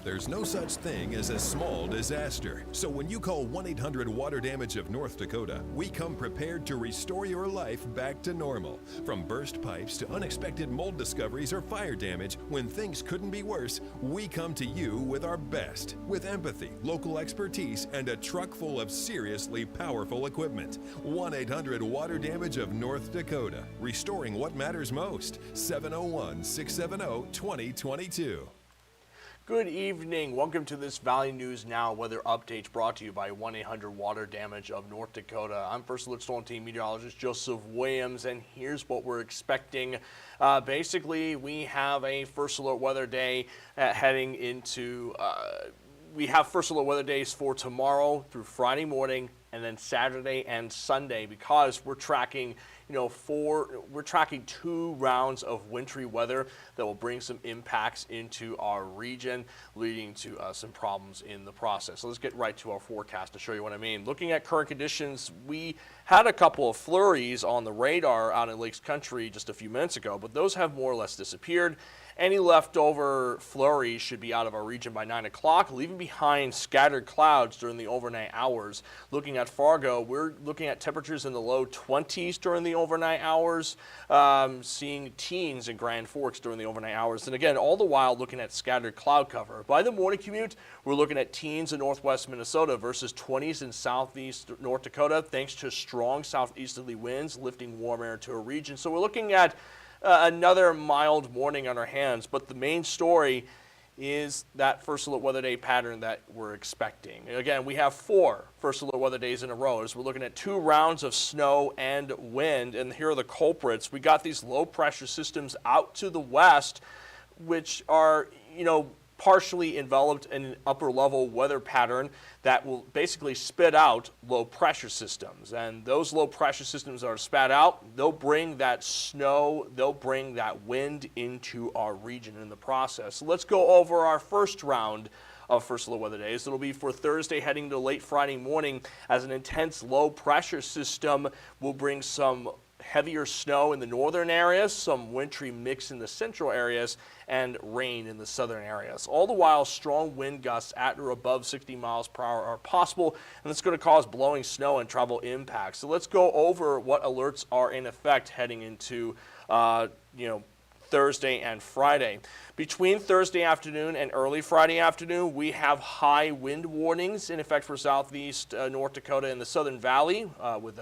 There's no such thing as a small disaster. So when you call 1-800-WATER DAMAGE of North Dakota, we come prepared to restore your life back to normal. From burst pipes to unexpected mold discoveries or fire damage, when things couldn't be worse, we come to you with our best. With empathy, local expertise, and a truck full of seriously powerful equipment. 1-800-WATER DAMAGE of North Dakota. Restoring what matters most. 701-670-2022. Good evening. Welcome to this Valley News Now weather update brought to you by 1-800-WATER DAMAGE of North Dakota. I'm First Alert Storm Team meteorologist Joseph Williams, and here's what we're expecting. Basically, we have a First Alert weather day heading into, we have First Alert weather days for tomorrow through Friday morning and then Saturday and Sunday, because we're tracking we're tracking 2 rounds of wintry weather that will bring some impacts into our region, leading to some problems in the process. So let's get right to our forecast to show you what I mean. Looking at current conditions, we had a couple of flurries on the radar out in Lakes Country just a few minutes ago, but those have more or less disappeared. Any leftover flurries should be out of our region by 9 o'clock, leaving behind scattered clouds during the overnight hours. Looking at Fargo, we're looking at temperatures in the low 20s during the overnight hours, seeing teens in Grand Forks during the overnight hours. And again, all the while looking at scattered cloud cover. By the morning commute, we're looking at teens in northwest Minnesota versus 20s in southeast North Dakota, thanks to strong southeasterly winds lifting warm air to a region. So we're looking at another mild morning on our hands, but the main story is that First Alert weather day pattern that we're expecting. Again, we have 4 First Alert weather days in a row. As we're looking at 2 rounds of snow and wind, and here are the culprits. We got these low pressure systems out to the west, which are, partially enveloped in an upper level weather pattern that will basically spit out low pressure systems. And those low pressure systems are spat out, they'll bring that snow, they'll bring that wind into our region in the process. So let's go over our first round of First Alert weather days. It'll be for Thursday heading to late Friday morning, as an intense low pressure system will bring some heavier snow in the northern areas, some wintry mix in the central areas, and rain in the southern areas. All the while, strong wind gusts at or above 60 miles per hour are possible, and it's going to cause blowing snow and travel impacts. So let's go over what alerts are in effect heading into Thursday and Friday. Between Thursday afternoon and early Friday afternoon, we have high wind warnings in effect for southeast North Dakota and the Southern Valley, with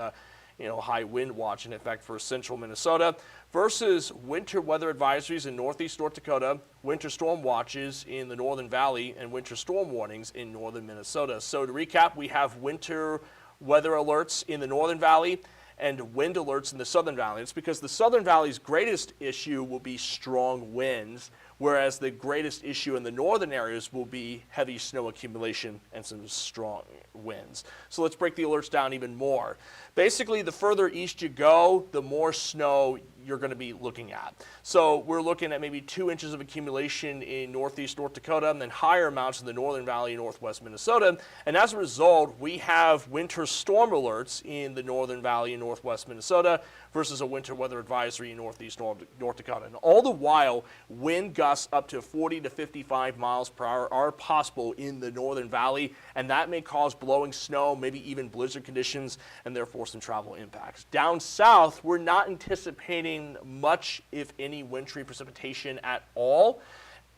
high wind watch in effect for central Minnesota, versus winter weather advisories in northeast North Dakota, winter storm watches in the Northern Valley, and winter storm warnings in northern Minnesota. So to recap, we have winter weather alerts in the Northern Valley and wind alerts in the Southern Valley. It's because the Southern Valley's greatest issue will be strong winds, whereas the greatest issue in the northern areas will be heavy snow accumulation and some strong winds. So let's break the alerts down even more. Basically, the further east you go, the more snow you're going to be looking at. So we're looking at maybe 2 inches of accumulation in northeast North Dakota, and then higher amounts in the Northern Valley and northwest Minnesota. And as a result, we have winter storm alerts in the Northern Valley and northwest Minnesota versus a winter weather advisory in northeast North Dakota. And all the while, wind gusts up to 40 to 55 miles per hour are possible in the Northern Valley, and that may cause blowing snow, maybe even blizzard conditions, and therefore some travel impacts. Down south, we're not anticipating much, if any, wintry precipitation at all.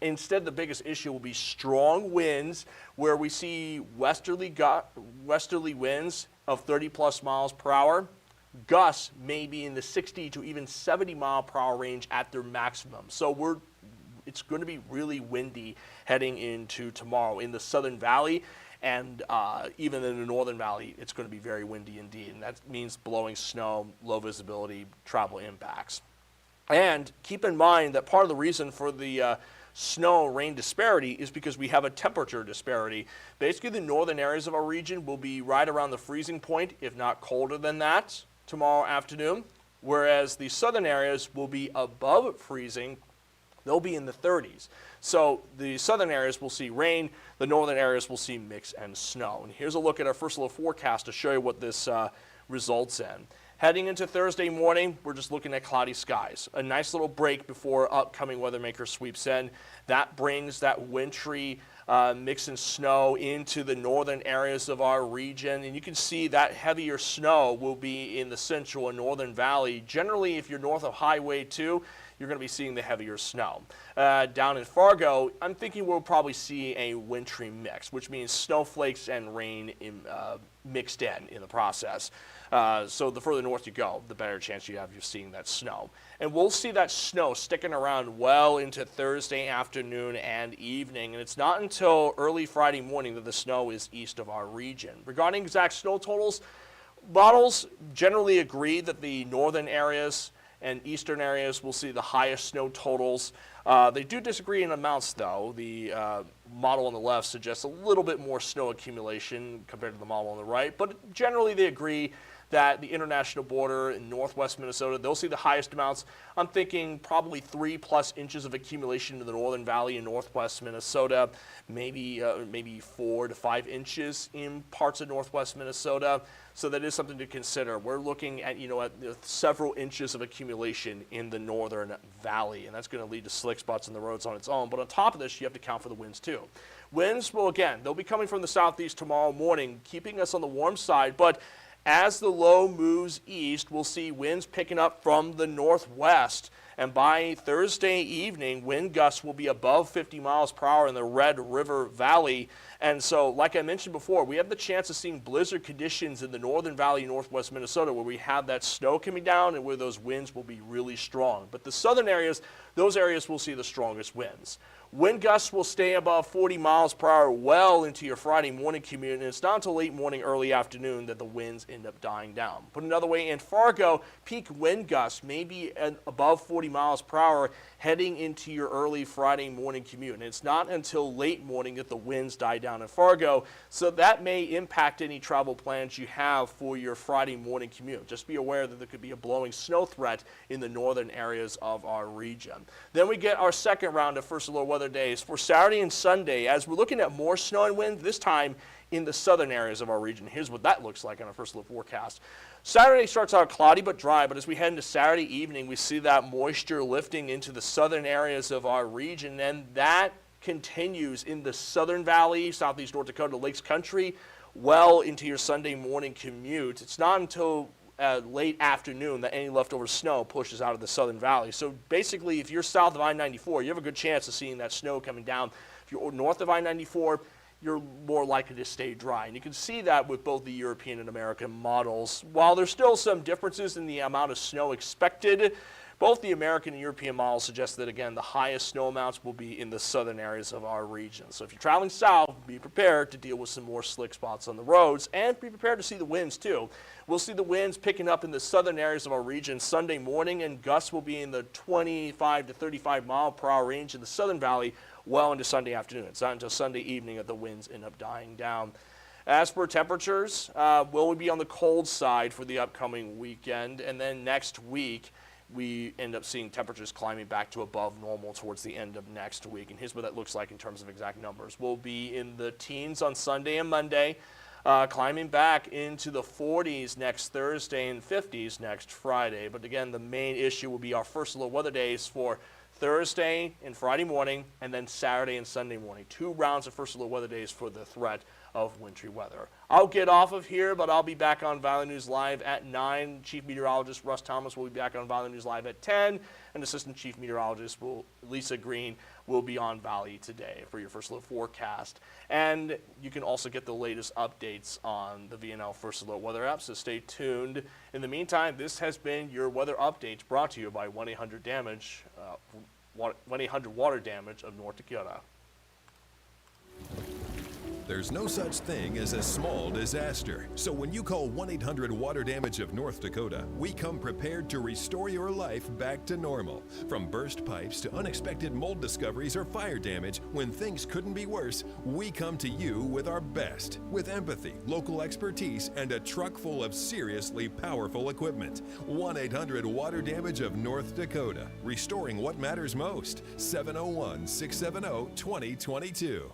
Instead, the biggest issue will be strong winds, where we see westerly winds of 30 plus miles per hour. Gusts may be in the 60 to even 70 mile per hour range at their maximum. So it's going to be really windy heading into tomorrow in the Southern Valley. And even in the Northern Valley, it's going to be very windy indeed. And that means blowing snow, low visibility, travel impacts. And keep in mind that part of the reason for the snow-rain disparity is because we have a temperature disparity. Basically, the northern areas of our region will be right around the freezing point, if not colder than that, tomorrow afternoon, whereas the southern areas will be above freezing. They'll be in the 30s. So the southern areas will see rain, the northern areas will see mix and snow. And here's a look at our first little forecast to show you what this results in. Heading into Thursday morning, we're just looking at cloudy skies. A nice little break before upcoming weather maker sweeps in. That brings that wintry mixing snow into the northern areas of our region. And you can see that heavier snow will be in the central and northern valley. Generally, if you're north of Highway 2, you're going to be seeing the heavier snow. Down in Fargo, I'm thinking we'll probably see a wintry mix, which means snowflakes and rain mixed in the process. So the further north you go, the better chance you have of seeing that snow. And we'll see that snow sticking around well into Thursday afternoon and evening. And it's not until early Friday morning that the snow is east of our region. Regarding exact snow totals, models generally agree that the northern areas and eastern areas will see the highest snow totals. They do disagree in amounts, though. The model on the left suggests a little bit more snow accumulation compared to the model on the right, but generally they agree that the international border in northwest Minnesota, they'll see the highest amounts. I'm thinking probably 3+ inches of accumulation in the northern valley in northwest Minnesota, maybe 4 to 5 inches in parts of northwest Minnesota. So that is something to consider. We're looking at, at several inches of accumulation in the northern valley, and that's going to lead to slick spots in the roads on its own. But on top of this, you have to count for the winds too. Winds, well, again, they'll be coming from the southeast tomorrow morning, keeping us on the warm side, but as the low moves east, we'll see winds picking up from the northwest. And by Thursday evening, wind gusts will be above 50 miles per hour in the Red River Valley. And so, like I mentioned before, we have the chance of seeing blizzard conditions in the northern valley, northwest Minnesota, where we have that snow coming down and where those winds will be really strong. But the southern areas, those areas will see the strongest winds. Wind gusts will stay above 40 miles per hour well into your Friday morning commute, and it's not until late morning, early afternoon that the winds end up dying down. Put another way, in Fargo, peak wind gusts may be above 40 miles per hour heading into your early Friday morning commute, and it's not until late morning that the winds die down in Fargo, so that may impact any travel plans you have for your Friday morning commute. Just be aware that there could be a blowing snow threat in the northern areas of our region. Then we get our second round of first alert weather days for Saturday and Sunday, as we're looking at more snow and wind, this time in the southern areas of our region. Here's what that looks like on our first look forecast. Saturday starts out cloudy but dry, but as we head into Saturday evening, we see that moisture lifting into the southern areas of our region, and that continues in the southern valley, southeast North Dakota, Lakes Country, well into your Sunday morning commute. It's not until late afternoon that any leftover snow pushes out of the southern valley. So basically, if you're south of I-94, you have a good chance of seeing that snow coming down. If you're north of I-94, you're more likely to stay dry. And you can see that with both the European and American models. While there's still some differences in the amount of snow expected, both the American and European models suggest that, again, the highest snow amounts will be in the southern areas of our region. So if you're traveling south, be prepared to deal with some more slick spots on the roads, and be prepared to see the winds too. We'll see the winds picking up in the southern areas of our region Sunday morning, and gusts will be in the 25 to 35 mile per hour range in the southern valley well into Sunday afternoon. It's not until Sunday evening that the winds end up dying down. As for temperatures, we'll be on the cold side for the upcoming weekend, and then next week, we end up seeing temperatures climbing back to above normal towards the end of next week. And here's what that looks like in terms of exact numbers. We'll be in the teens on Sunday and Monday, climbing back into the 40s next Thursday and 50s next Friday. But again, the main issue will be our first low weather days for Thursday and Friday morning, and then Saturday and Sunday morning. 2 rounds of first low weather days for the threat of wintry weather. I'll get off of here, but I'll be back on Valley News Live at 9. Chief Meteorologist Russ Thomas will be back on Valley News Live at 10, and Assistant Chief Meteorologist Lisa Green will be on Valley today for your first look forecast. And you can also get the latest updates on the VNL First Alert Weather app, so stay tuned. In the meantime, this has been your weather updates brought to you by 1-800-DAMAGE, 1-800-WATER-DAMAGE of North Dakota. There's no such thing as a small disaster. So when you call 1-800-WATER-DAMAGE of North Dakota, we come prepared to restore your life back to normal. From burst pipes to unexpected mold discoveries or fire damage, when things couldn't be worse, we come to you with our best. With empathy, local expertise, and a truck full of seriously powerful equipment. 1-800-WATER-DAMAGE of North Dakota. Restoring what matters most. 701-670-2022.